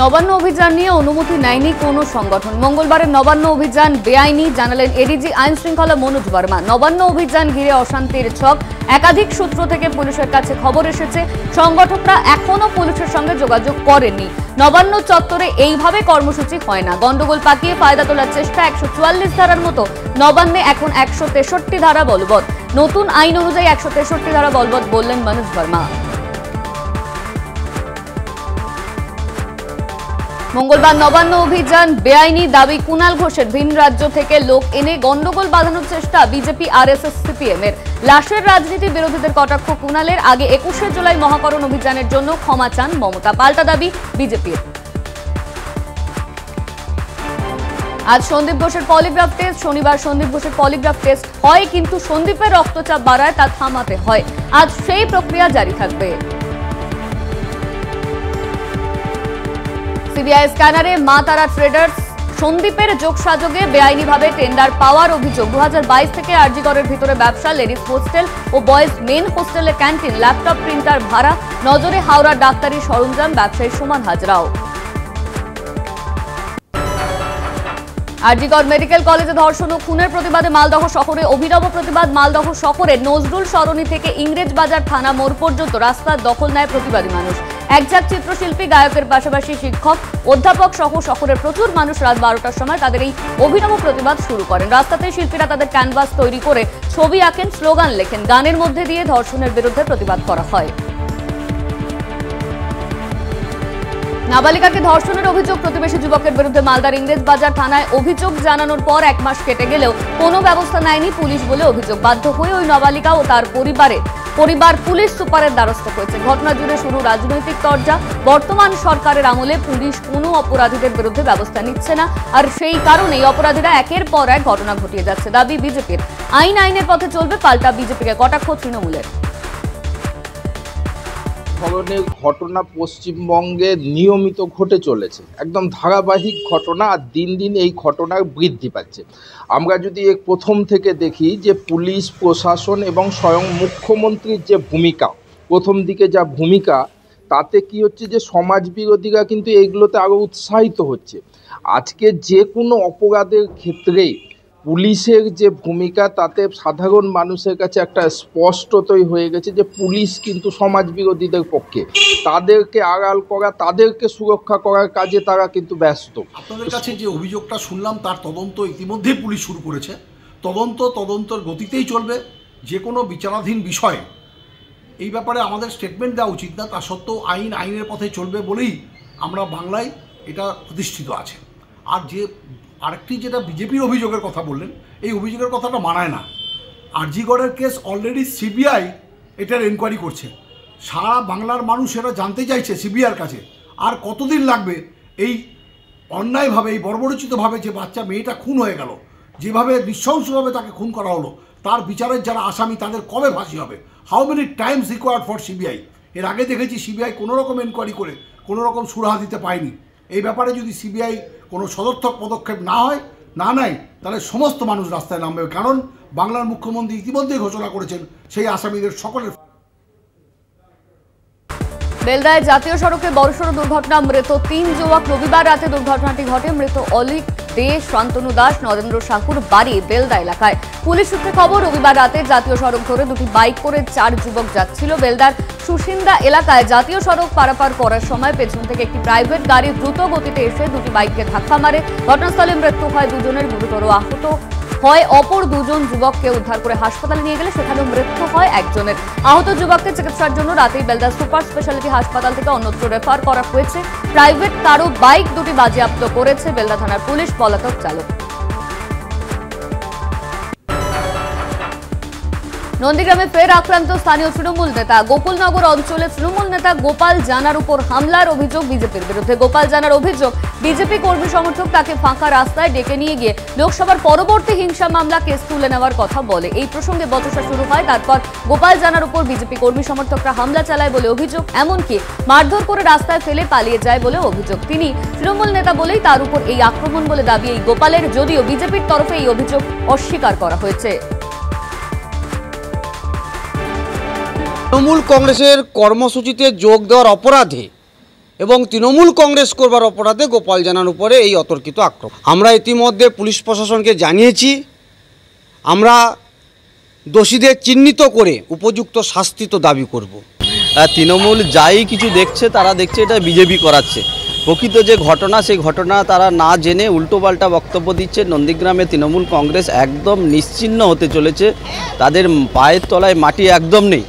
নবান্ন অভিযান নিয়ে অনুমতি নেয়নি কোনো সংগঠন। মঙ্গলবারের নবান্ন অভিযান বেআইনি জানালেন এডিজি আইন শৃঙ্খলা মনোজ বর্মা। নবান্ন অভিযান ঘিরে অশান্তির ছক, একাধিক সূত্র থেকে পুলিশের কাছে খবর এসেছে সংগঠকরা এখনো পুলিশের সঙ্গে যোগাযোগ করেননি। নবান্ন চত্বরে এইভাবে কর্মসূচি হয় না। গন্ডগোল পাকিয়ে ফায়দা তোলার চেষ্টা। 144 ধারার মতো নবান্নে এখন 163 ধারা বলবৎ। নতুন আইন অনুযায়ী 163 ধারা বলবৎ বললেন মনোজ বর্মা। মঙ্গলবার নবান্ন অভিযান বেআইনি দাবি কুণাল ঘোষের। ভিন রাজ্য থেকে লোক এনে গন্ডগোল বাঁধানোর চেষ্টা বিজেপি, আরএসএস, সিপিএম এর। লাশের রাজনীতি বিরোধীদের কটাক্ষ কুণালের। আগে 21শে জুলাই মহাকরণ অভিযানের জন্য ক্ষমা চান মমতা, পাল্টা দাবি বিজেপির। আজ সন্দীপ ঘোষের পলিগ্রাফ টেস্ট। শনিবার সন্দীপ ঘোষের পলিগ্রাফ টেস্ট হয়, কিন্তু সন্দীপের রক্তচাপ বাড়ায় তা থামাতে হয়। আজ সেই প্রক্রিয়া জারি থাকবে। সিবিআই স্ক্যানারে মা তারা ট্রেডার্স। সন্দীপের যোগসাযোগে বেআইনিভাবে টেন্ডার পাওয়ার অভিযোগ। 2022 থেকে আরজিগড়ের ভিতরে ব্যবসা, ladies hostel oh boys main হোস্টেলের ক্যান্টিন, ল্যাপটপ, প্রিন্টার ভাড়া। নজরে হাওড়ার ডাক্তারি সরঞ্জাম ব্যবসায়ী সুমন হাজরাও। আরজিগড় মেডিকেল কলেজে ধর্ষণ ও খুনের প্রতিবাদে মালদহ শহরে অভিনব প্রতিবাদ। মালদহ শহরে নজরুল সরণি থেকে ইংরেজবাজার থানা মোড় পর্যন্ত রাস্তার দখল নেয় প্রতিবাদী মানুষ। একঝাঁক চিত্রশিল্পী, গায়কের পাশাপাশি শিক্ষক, অধ্যাপক সহ শহরের প্রচুর মানুষ রাত 12টার সময় তাদের এই অভিনব প্রতিবাদ শুরু করেন। রাস্তাতে শিল্পীরা তাদের ক্যানভাস তৈরি করে ছবি আঁকেন, স্লোগান লেখেন। গানের মধ্যে দিয়ে ধর্ষণের বিরুদ্ধে প্রতিবাদ করা হয়। নাবালিকাকে ধর্ষণের অভিযোগ। প্রতিবেশী যুবকের বিরুদ্ধে মালদার ইংরেজবাজার থানায় অভিযোগ জানানোর পর 1 মাস কেটে গেলেও কোনো ব্যবস্থা নেয়নি পুলিশ বলে অভিযোগ। বাধ্য হয়ে ওই নাবালিকা ও তার পরিবার পুলিশ সুপারের দ্বারস্থ হয়েছে। ঘটনা জুড়ে শুরু রাজনৈতিক তরজা। বর্তমান সরকারের আমলে পুলিশ কোনো অপরাধীদের বিরুদ্ধে ব্যবস্থা নিচ্ছে না, আর সেই কারণেই অপরাধীরা একের পর এক ঘটনা ঘটিয়ে যাচ্ছে। দাবি বিজেপির। আইনের পথে চলবে, পাল্টা বিজেপিকে কটাক্ষ তৃণমূলের। ধরনের ঘটনা পশ্চিমবঙ্গে নিয়মিত ঘটে চলেছে, একদম ধারাবাহিক ঘটনা, আর দিন দিন এই ঘটনার বৃদ্ধি পাচ্ছে। আমরা যদি প্রথম থেকে দেখি যে পুলিশ প্রশাসন এবং স্বয়ং মুখ্যমন্ত্রীর যে ভূমিকা, প্রথম দিকে যা ভূমিকা, তাতে কি হচ্ছে যে সমাজ বিরোধীরা কিন্তু এইগুলোতে আরও উৎসাহিত হচ্ছে। আজকে যে কোনো অপরাধের ক্ষেত্রেই পুলিশের যে ভূমিকা, তাতে সাধারণ মানুষের কাছে একটা স্পষ্টতই হয়ে গেছে যে পুলিশ কিন্তু সমাজ বিরোধীদের পক্ষে। তাদেরকে আড়াল করা, তাদেরকে সুরক্ষা করার কাজে তারা কিন্তু ব্যস্ত। আপনাদের কাছে যে অভিযোগটা শুনলাম তার তদন্ত ইতিমধ্যেই পুলিশ শুরু করেছে। তদন্তর গতিতেই চলবে। যে কোনো বিচারাধীন বিষয় এই ব্যাপারে আমাদের স্টেটমেন্ট দেওয়া উচিত না, তা সত্ত্বেও আইনের পথে চলবে বলেই আমরা বাংলায় এটা প্রতিষ্ঠিত আছে। আর আরেকটি যেটা বিজেপির অভিযোগের কথা বললেন, এই অভিযোগের কথাটা মানায় না। আরজিগড়ের কেস অলরেডি সিবিআই এটার এনকোয়ারি করছে। সারা বাংলার মানুষ এটা জানতে চাইছে সিবিআইয়ের কাছে আর কতদিন লাগবে এই অন্যায়ভাবে, এই বর্বরোচিতভাবে যে বাচ্চা মেয়েটা খুন হয়ে গেল, যেভাবে নৃশংসভাবে তাকে খুন করা হলো, তার বিচারের যারা আসামি তাদের কবে ফাঁসি হবে। How many Times required for CBI. এর আগে দেখেছি সিবিআই কোনো রকম এনকোয়ারি করে কোনো রকম সুরাহা দিতে পায়নি। এই ব্যাপারে যদি সিবিআই কোনো সদর্থক পদক্ষেপ না নেয় তাহলে সমস্ত মানুষ রাস্তায় নামবে। কারণ বাংলার মুখ্যমন্ত্রী ইতিমধ্যেই ঘোষণা করেছেন সেই আসামিদের সকলের। বেলদায় জাতীয় সড়কে বড়সড় দুর্ঘটনা, মৃত 3 যুবক। রবিবার রাতে দুর্ঘটনাটি ঘটে। মৃত অলিক দে, শান্তনু দাস, নরেন্দ্র সাকুর বাড়ি বেলদা এলাকায়। পুলিশ সূত্রে খবর, রবিবার রাতে জাতীয় সড়ক ধরে দুটি বাইক করে 4 যুবক যাচ্ছিল। বেলদার সুসিন্দা এলাকায় জাতীয় সড়ক পারাপার করার সময় পেছন থেকে একটি প্রাইভেট গাড়ি দ্রুত গতিতে এসে দুটি বাইককে ধাক্কা মারে। ঘটনাস্থলে মৃত্যু হয় 2 জনের, গুরুতর আহত হয় অপর 2 জন যুবককে উদ্ধার করে হাসপাতালে নিয়ে গেলে সেখানেও মৃত্যু হয় 1 জনের। আহত যুবককে চিকিৎসার জন্য রাতেই বেলদা সুপার স্পেশালিটি হাসপাতাল থেকে অন্যত্র রেফার করা হয়েছে। প্রাইভেট কারও বাইক দুটি বাজেয়াপ্ত করেছে বেলদা থানার পুলিশ। পলাতক চালক। নন্দীগ্রামে ফের আক্রান্ত স্থানীয় তৃণমূল নেতা। গোকুলনগর অঞ্চলে তৃণমূল নেতা গোপাল জানার উপর হামলার অভিযোগ বিজেপির বিরুদ্ধে। গোপাল জানার অভিযোগ, বিজেপি কর্মী সমর্থক তাকে ফাঁকা রাস্তায় ডেকে নিয়ে গিয়ে লোকসভার পরবর্তী হিংসা মামলা কেস তুলে নেওয়ার কথা বলে। এই প্রসঙ্গে বচসা শুরু হয়। তারপর গোপাল জানার উপর বিজেপি কর্মী সমর্থকরা হামলা চালায় বলে অভিযোগ। এমনকি মারধর করে রাস্তায় ফেলে পালিয়ে যায় বলে অভিযোগ। তিনি তৃণমূল নেতা বলেই তার উপর এই আক্রমণ বলে দাবি এই গোপালের, যদিও বিজেপির তরফে এই অভিযোগ অস্বীকার করা হয়েছে। তৃণমূল কংগ্রেসের কর্মসূচিতে যোগ দেওয়ার অপরাধে এবং তৃণমূল কংগ্রেস করবার অপরাধে গোপাল জানার উপরে এই অতর্কিত আক্রমণ। আমরা ইতিমধ্যে পুলিশ প্রশাসনকে জানিয়েছি, আমরা দোষীদের চিহ্নিত করে উপযুক্ত শাস্তি তো দাবি করব। তৃণমূল যাই কিছু দেখছে তারা দেখছে এটা বিজেপি করাচ্ছে। প্রকৃত যে ঘটনা সেই ঘটনা তারা না জেনে উল্টোপাল্টা বক্তব্য দিচ্ছে। নন্দীগ্রামে তৃণমূল কংগ্রেস একদম নিশ্চিহ্ন হতে চলেছে, তাদের পায়ের তলায় মাটি একদম নেই।